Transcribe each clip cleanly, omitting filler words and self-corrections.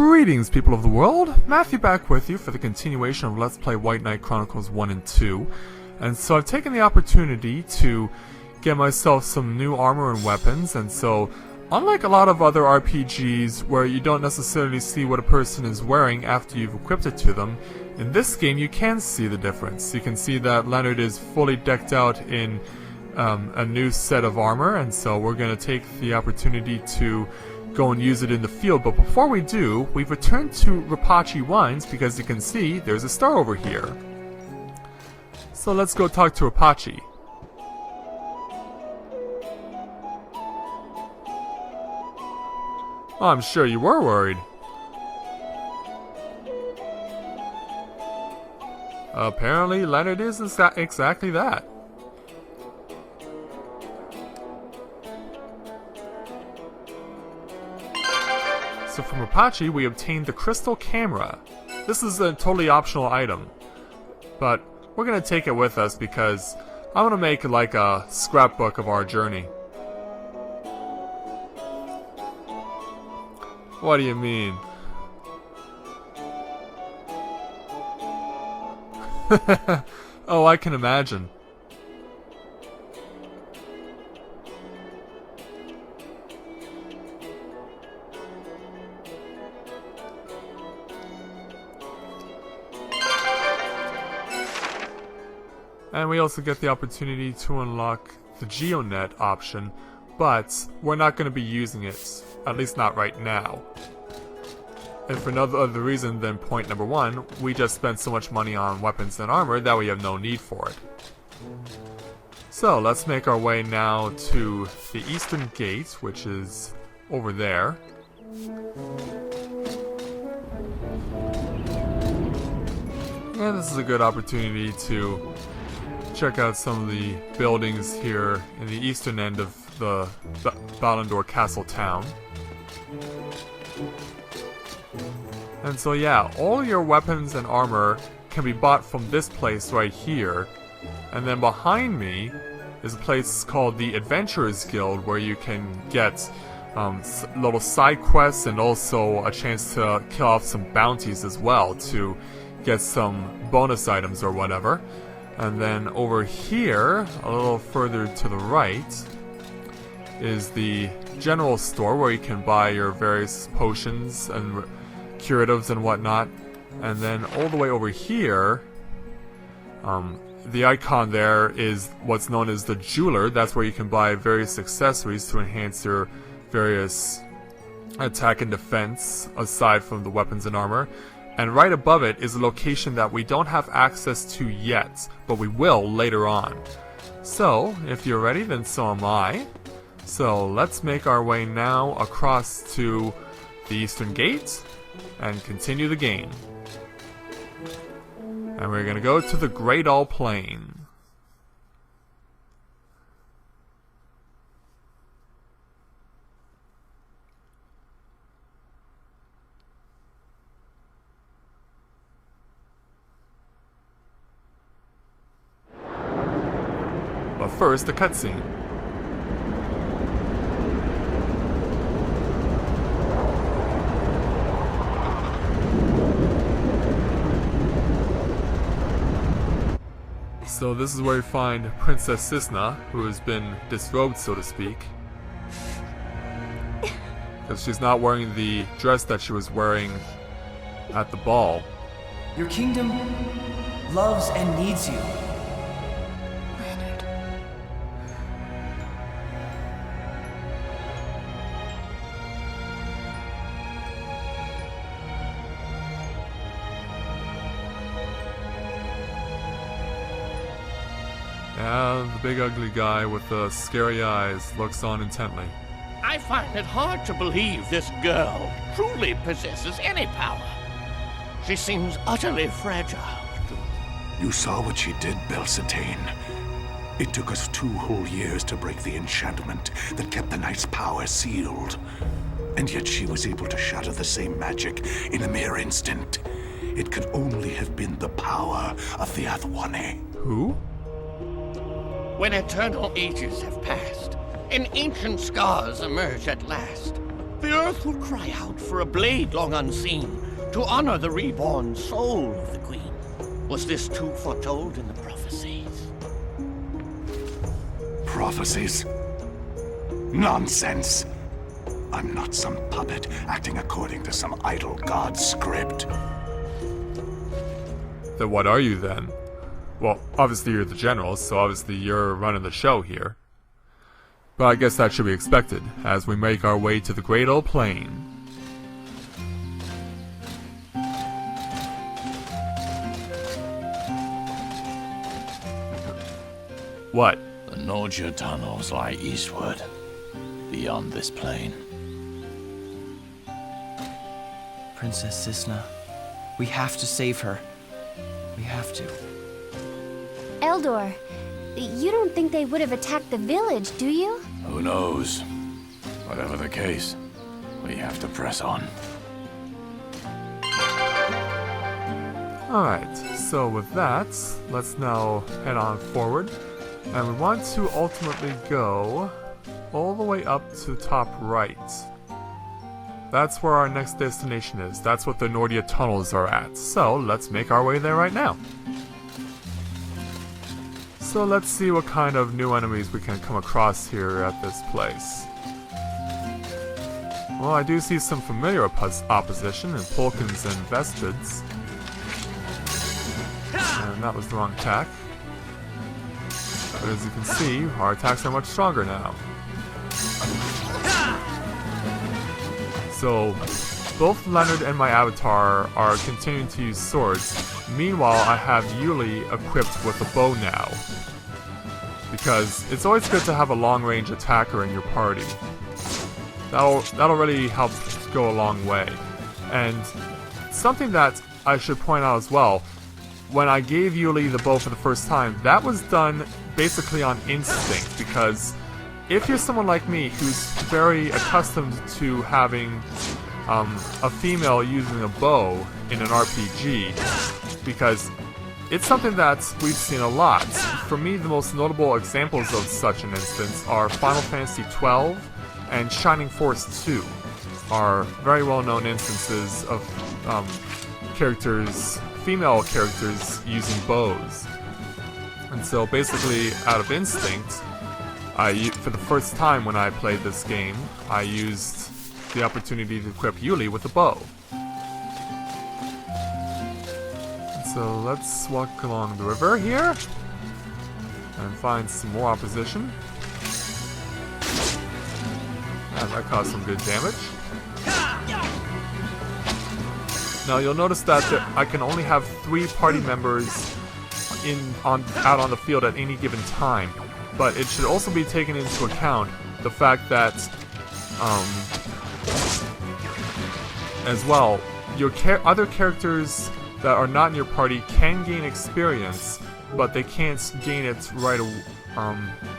Greetings, people of the world! Matthew back with you for the continuation of Let's Play White Knight Chronicles 1 and 2. And so I've taken the opportunity to get myself some new armor and weapons, and so unlike a lot of other RPGs where you don't necessarily see what a person is wearing after you've equipped it to them, in this game you can see the difference. You can see that Leonard is fully decked out in a new set of armor, and so we're going to take the opportunity to go and use it in the field. But before we do, we've returned to Rapachi Wines because you can see there's a star over here. So let's go talk to Rapachi. Oh, I'm sure you were worried. Apparently, Leonard is exactly that. So from Rapachi, we obtained the crystal camera. This is a totally optional item, but we're gonna take it with us because I want to make like a scrapbook of our journey. What do you mean? Oh, I can imagine. And we also get the opportunity to unlock the GeoNet option, but we're not going to be using it, at least not right now. And for no other reason than point number one, we just spent so much money on weapons and armor that we have no need for it. So let's make our way now to the Eastern Gate, which is over there. And this is a good opportunity to check out some of the buildings here in the eastern end of the Ballandor Castle town. And so yeah, all your weapons and armor can be bought from this place right here. And then behind me is a place called the Adventurers Guild where you can get little side quests and also a chance to kill off some bounties as well to get some bonus items or whatever. And then over here, a little further to the right, is the general store where you can buy your various potions and curatives and whatnot. And then all the way over here, the icon there is what's known as the jeweler. That's where you can buy various accessories to enhance your various attack and defense aside from the weapons and armor. And right above it is a location that we don't have access to yet, but we will later on. So, if you're ready, then so am I. So, let's make our way now across to the Eastern Gate and continue the game. And we're gonna go to the Greydall Plain. But first, the cutscene. So this is where we find Princess Cisna, who has been disrobed, so to speak. Because she's not wearing the dress that she was wearing at the ball. Your kingdom loves and needs you. Yeah, the big ugly guy with the scary eyes looks on intently. I find it hard to believe this girl truly possesses any power. She seems utterly fragile. You saw what she did, Belsatane. It took us 2 whole years to break the enchantment that kept the knight's power sealed. And yet she was able to shatter the same magic in a mere instant. It could only have been the power of the Athwane. Who? When eternal ages have passed, and ancient scars emerge at last, The earth will cry out for a blade long unseen to honor the reborn soul of the queen. Was this too foretold in the prophecies? Prophecies? Nonsense! I'm not some puppet acting according to some idle god's script. Then what are you then? Well, obviously you're the general, so obviously you're running the show here. But I guess that should be expected, as we make our way to the Greydall Plain. What? The Norgia tunnels lie eastward, beyond this plain. Princess Cisna, we have to save her. We have to. Eldor, you don't think they would have attacked the village, do you? Who knows? Whatever the case, we have to press on. Alright, so with that, let's now head on forward. And we want to ultimately go all the way up to top right. That's where our next destination is. That's what the Nordia tunnels are at. So let's make our way there right now. So let's see what kind of new enemies we can come across here at this place. Well, I do see some familiar opposition in Polkins and Vespids. And that was the wrong attack. But as you can see, our attacks are much stronger now. So, both Leonard and my avatar are continuing to use swords. Meanwhile, I have Yuli equipped with a bow now. Because it's always good to have a long-range attacker in your party. That'll really help go a long way. And something that I should point out as well, when I gave Yuli the bow for the first time, that was done basically on instinct, because if you're someone like me who's very accustomed to having a female using a bow in an RPG, because it's something that we've seen a lot. For me, the most notable examples of such an instance are Final Fantasy XII and Shining Force 2, are very well-known instances of female characters using bows. And so basically, out of instinct, for the first time when I played this game, I used the opportunity to equip Yuli with a bow. So let's walk along the river here and find some more opposition. And that caused some good damage. Now you'll notice that I can only have 3 party members out on the field at any given time, but it should also be taken into account the fact that, as well, your other characters that are not in your party can gain experience, but they can't gain it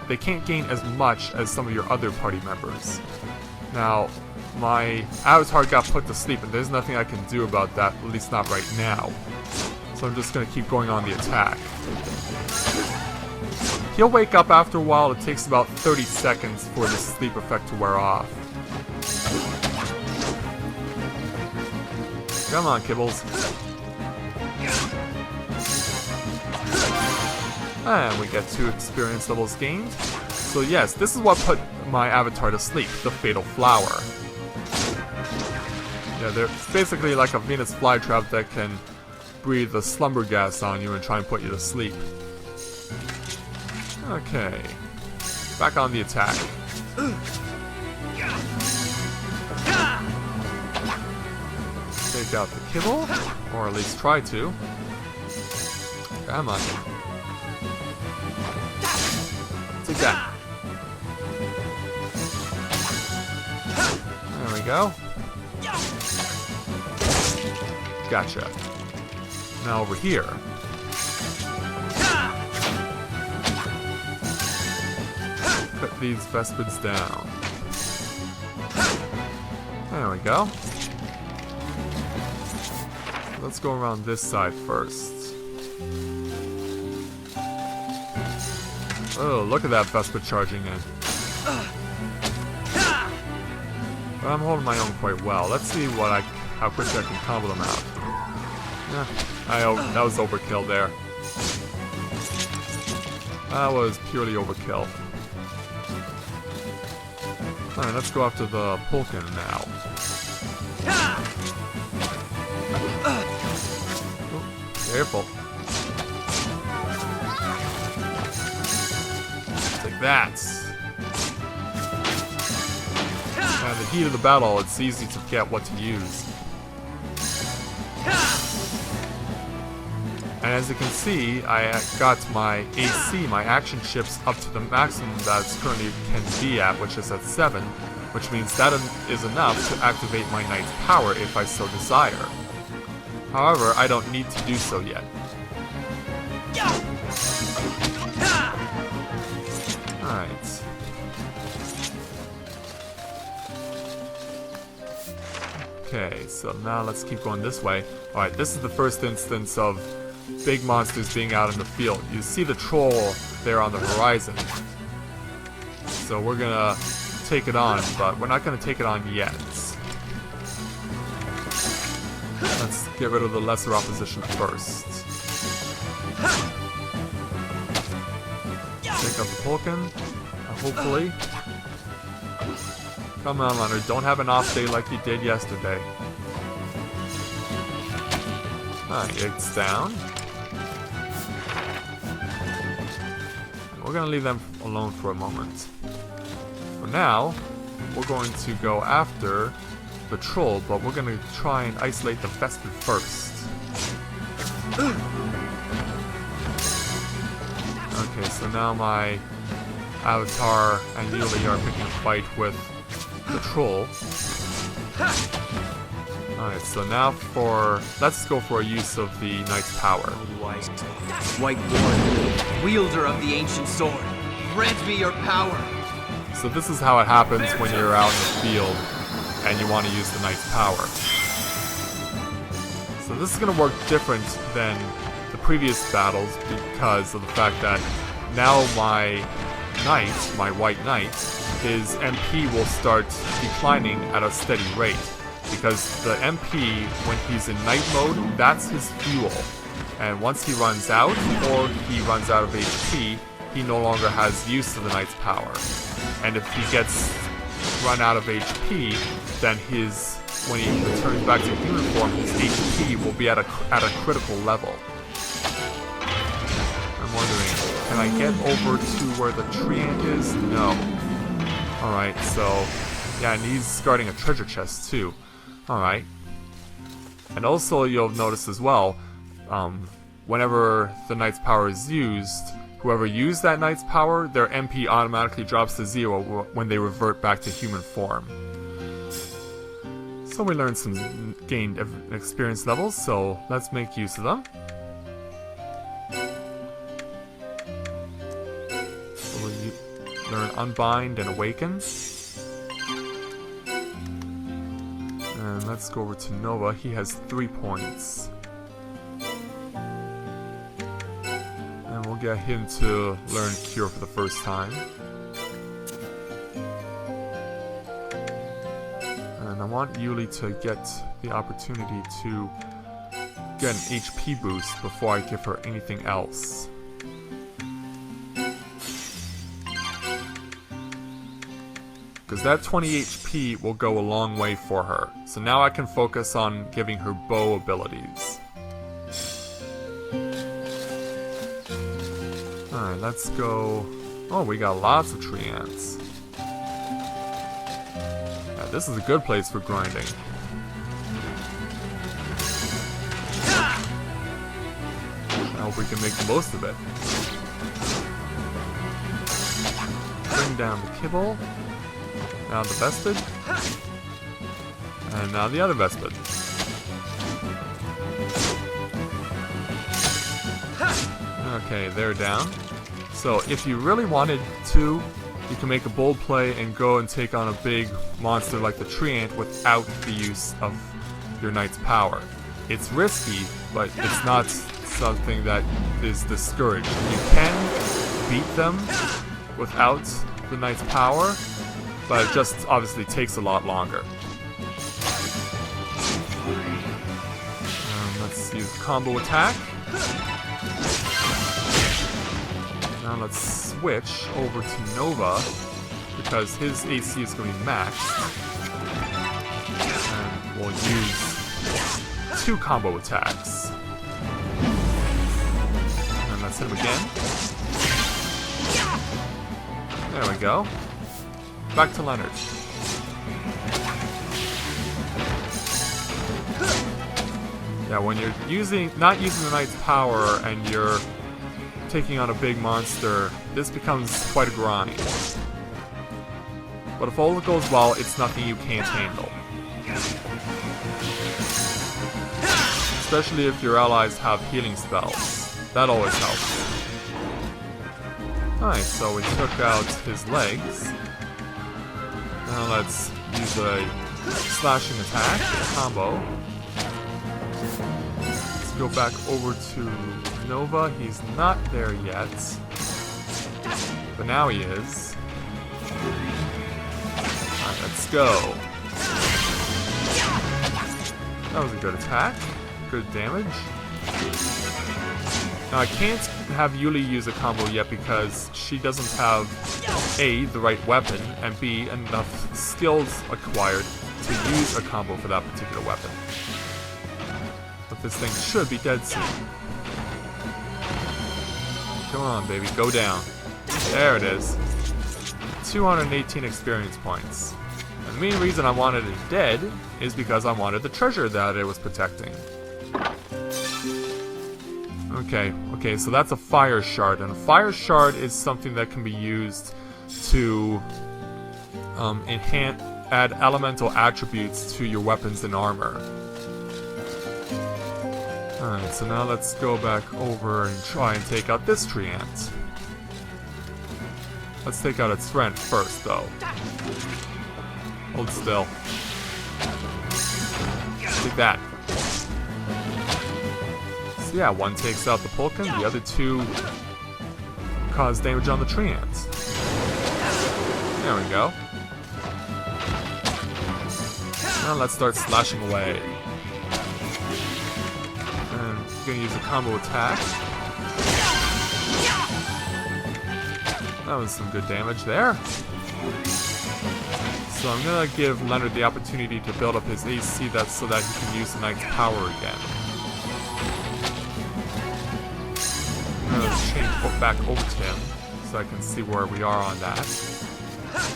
they can't gain as much as some of your other party members. Now, my avatar got put to sleep, and there's nothing I can do about that, at least not right now. So I'm just gonna keep going on the attack. He'll wake up after a while. It takes about 30 seconds for the sleep effect to wear off. Come on, Kibbles. And we get 2 experience levels gained. So yes, this is what put my avatar to sleep, the Fatal Flower. Yeah, they're basically like a Venus flytrap that can breathe the slumber gas on you and try and put you to sleep. Okay. Back on the attack. Take out the kibble, or at least try to. Come on. Take that. There we go. Gotcha. Now over here. Cut these Vespids down. There we go. Let's go around this side first. Oh, look at that Vespid charging in. But I'm holding my own quite well. Let's see how quickly I can combo them out. Yeah, that was overkill there. That was purely overkill. Alright, let's go after the Pulkin now. Oh, careful. Like that. And in the heat of the battle, it's easy to forget what to use. And as you can see, I got my AC, my action chips, up to the maximum that it currently can be at, which is at 7, which means that is enough to activate my Knight's power if I so desire. However, I don't need to do so yet. Alright. Okay, so now let's keep going this way. Alright, this is the first instance of big monsters being out in the field. You see the troll there on the horizon. So we're gonna take it on, but we're not gonna take it on yet. Let's get rid of the lesser opposition first. Take out the Pulkin, hopefully. Come on, Leonard, don't have an off day like you did yesterday. Alright, it's down. We're gonna leave them alone for a moment. For now, we're going to go after the troll, but we're gonna try and isolate the Vested first. Okay, so now my Avatar and Yuli are picking a fight with the troll. Alright, so now let's go for a use of the Knight's power. White Lord, wielder of the ancient sword, grant me your power. So this is how it happens when you're out in the field and you want to use the Knight's power. So this is going to work different than the previous battles because of the fact that now my Knight, my White Knight, his MP will start declining at a steady rate. Because the MP, when he's in Knight mode, that's his fuel. And once he runs out, or he runs out of HP, he no longer has use of the Knight's power. And if he gets run out of HP, then when he returns back to human form, his HP will be at a critical level. I'm wondering, can I get over to where the Treant is? No. Alright, so yeah, and he's guarding a treasure chest too. Alright. And also you'll notice as well, whenever the Knight's power is used, whoever used that Knight's power, their MP automatically drops to 0 when they revert back to human form. So we learned some gained experience levels, so let's make use of them. So we learn Unbind and Awaken. And let's go over to Nova. He has 3 points. And we'll get him to learn Cure for the first time. And I want Yuli to get the opportunity to get an HP boost before I give her anything else. Because that 20 HP will go a long way for her. So now I can focus on giving her bow abilities. Alright, let's go... Oh, we got lots of Treants. Yeah, this is a good place for grinding. I hope we can make the most of it. Bring down the Kibble. Now the Vespid. And now the other Vespid. Okay, they're down. So if you really wanted to, you can make a bold play and go and take on a big monster like the Treant without the use of your Knight's power. It's risky, but it's not something that is discouraged. You can beat them without the Knight's power, but it just obviously takes a lot longer. Let's use combo attack. Now let's switch over to Nova, because his AC is going to be maxed. And we'll use 2 combo attacks. And let's hit him again. There we go. Back to Leonard. Yeah, when you're not using the Knight's power and you're taking on a big monster, this becomes quite a grind. But if all goes well, it's nothing you can't handle. Especially if your allies have healing spells. That always helps. Nice, so we took out his legs. Now let's use a slashing attack, combo. Let's go back over to Nova. He's not there yet. But now he is. Alright, let's go. That was a good attack. Good damage. Now I can't have Yuli use a combo yet because she doesn't have A, the right weapon, and B, enough skills acquired to use a combo for that particular weapon. But this thing should be dead soon. Come on, baby, go down. There it is. 218 experience points. And the main reason I wanted it dead is because I wanted the treasure that it was protecting. Okay, so that's a fire shard, and a fire shard is something that can be used to add elemental attributes to your weapons and armor. Alright, so now let's go back over and try and take out this Treant. Let's take out its friend first, though. Hold still. Take that. So yeah, one takes out the Pulkin, the other 2 cause damage on the Treants. There we go. Now let's start slashing away. And I'm gonna use a combo attack. That was some good damage there. So I'm gonna give Leonard the opportunity to build up his AC so that he can use the Knight's power again. Let's change back over to him so I can see where we are on that.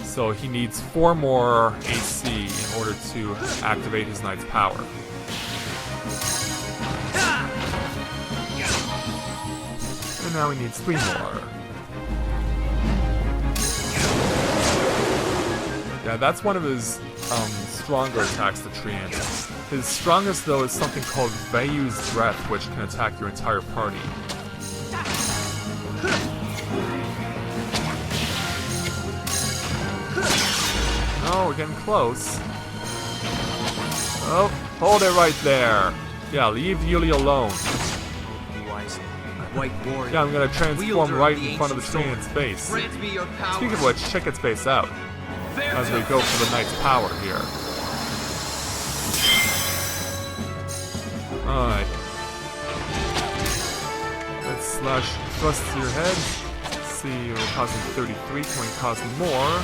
So he needs 4 more AC in order to activate his Knight's power. And now he needs 3 more. Yeah, that's one of his stronger attacks, the Treant. His strongest, though, is something called Vayu's Breath, which can attack your entire party. Oh, we're getting close. Oh, hold it right there. Yeah, leave Yuli alone. Yeah, I'm gonna transform right in front of the Treant's face. Speaking of which, check its face out. As we go for the Knight's power here. Alright. Let's slash thrust to your head. Let's see, we're causing 33. Can we cause more?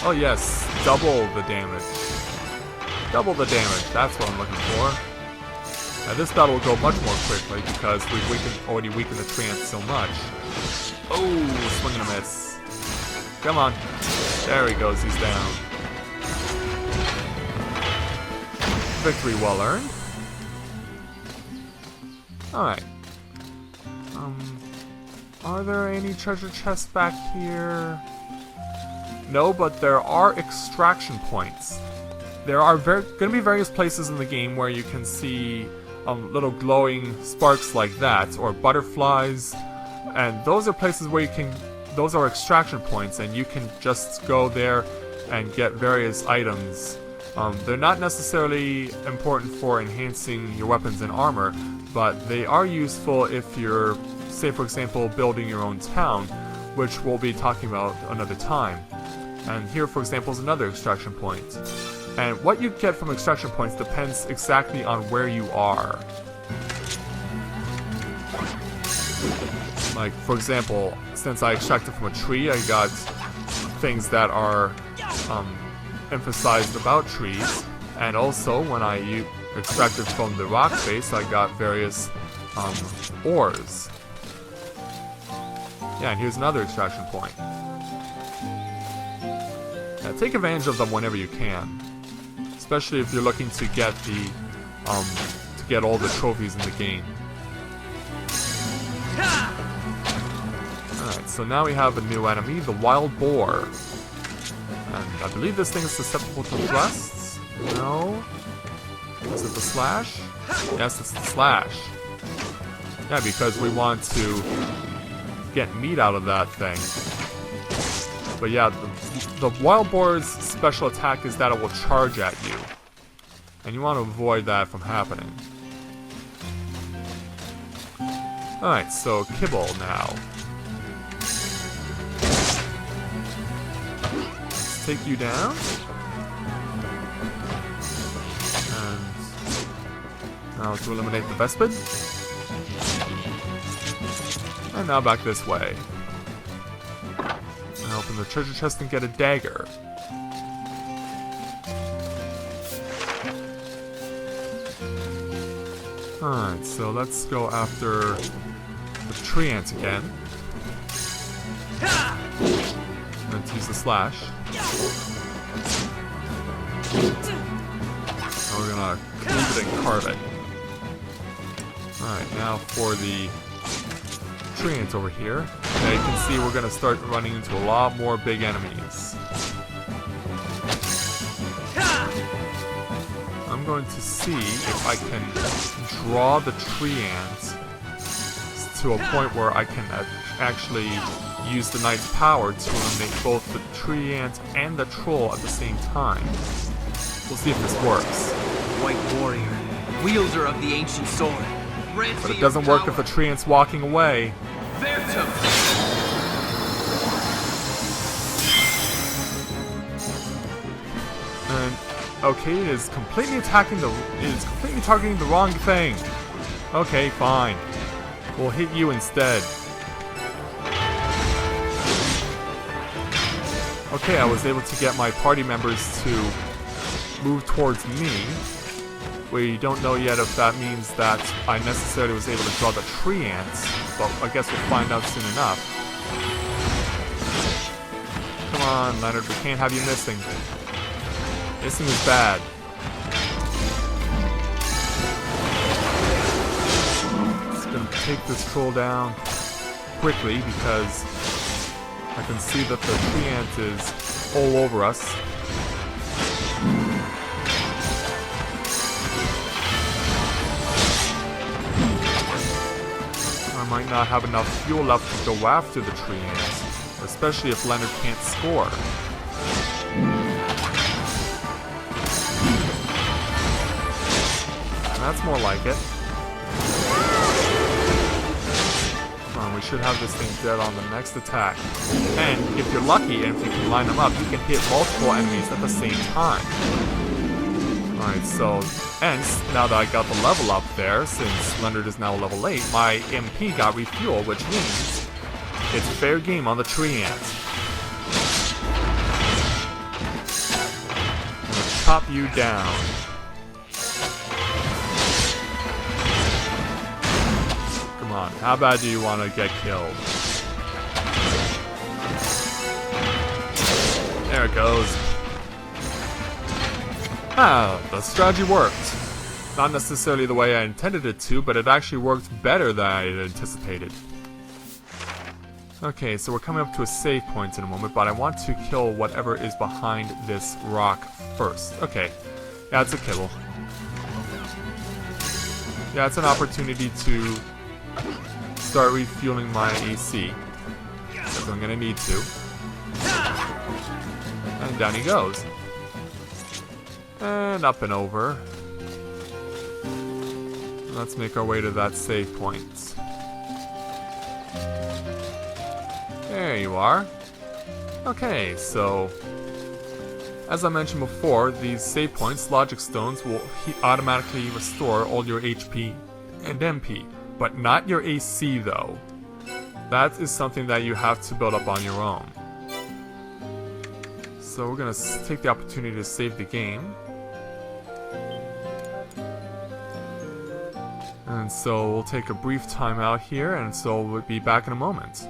Oh yes, double the damage. Double the damage, that's what I'm looking for. Now this battle will go much more quickly because we've already weakened the Treant so much. Oh, swing and a miss. Come on. There he goes, he's down. Victory well earned. Alright. Are there any treasure chests back here? No, but there are extraction points. There are going to be various places in the game where you can see little glowing sparks like that, or butterflies, and those are places where you can... Those are extraction points, and you can just go there and get various items. They're not necessarily important for enhancing your weapons and armor, but they are useful if you're, say for example, building your own town, which we'll be talking about another time. And here, for example, is another extraction point. And what you get from extraction points depends exactly on where you are. Like, for example, since I extracted from a tree, I got things that are emphasized about trees. And also, when I extracted from the rock face, I got various ores. Yeah, and here's another extraction point. Yeah, take advantage of them whenever you can, especially if you're looking to get the all the trophies in the game. Alright, so now we have a new enemy, the wild boar. And I believe this thing is susceptible to thrusts? No? Is it the slash? Yes, it's the slash. Yeah, because we want to get meat out of that thing. But yeah, the wild boar's special attack is that it will charge at you. And you want to avoid that from happening. Alright, so kibble now. Let's take you down. And now to eliminate the Vespid. And now back this way. And open the treasure chest and get a dagger. Alright, so let's go after the Treants again. Let's use the slash. And we're gonna cleave it and carve it. Alright, now for the Treants over here. Now you can see we're gonna start running into a lot more big enemies. I'm going to see if I can draw the Treants to a point where I can actually use the Knight's power to eliminate both the Treant and the Troll at the same time. We'll see if this works. White warrior, wielder of the ancient sword. But it doesn't work if the Treant's walking away. And okay, it is completely targeting the wrong thing. Okay, fine. We'll hit you instead. Okay, I was able to get my party members to move towards me. We don't know yet if that means that I necessarily was able to draw the Treants, but I guess we'll find out soon enough. Come on, Leonard, we can't have you missing. Missing is bad. Just gonna take this troll down quickly because I can see that the Treant is all over us. I might not have enough fuel left to go after the Treants, especially if Leonard can't score. That's more like it. Come on, we should have this thing dead on the next attack. And if you're lucky and if you can line them up, you can hit multiple enemies at the same time. Alright, so, and now that I got the level up there, since Leonard is now level 8, my MP got refueled, which means it's fair game on the Treant. I'm gonna chop you down. Come on, how bad do you want to get killed? There it goes. Ah, the strategy worked. Not necessarily the way I intended it to, but it actually worked better than I had anticipated. Okay, so we're coming up to a save point in a moment, but I want to kill whatever is behind this rock first. Okay, yeah, it's a kibble. Yeah, it's an opportunity to start refueling my AC. So I'm gonna need to. And down he goes. And up and over. Let's make our way to that save point. There you are. Okay, so as I mentioned before, these save points, logic stones, will automatically restore all your HP and MP, but not your AC though. That is something that you have to build up on your own. So we're gonna take the opportunity to save the game. And so we'll take a brief time out here, and so we'll be back in a moment.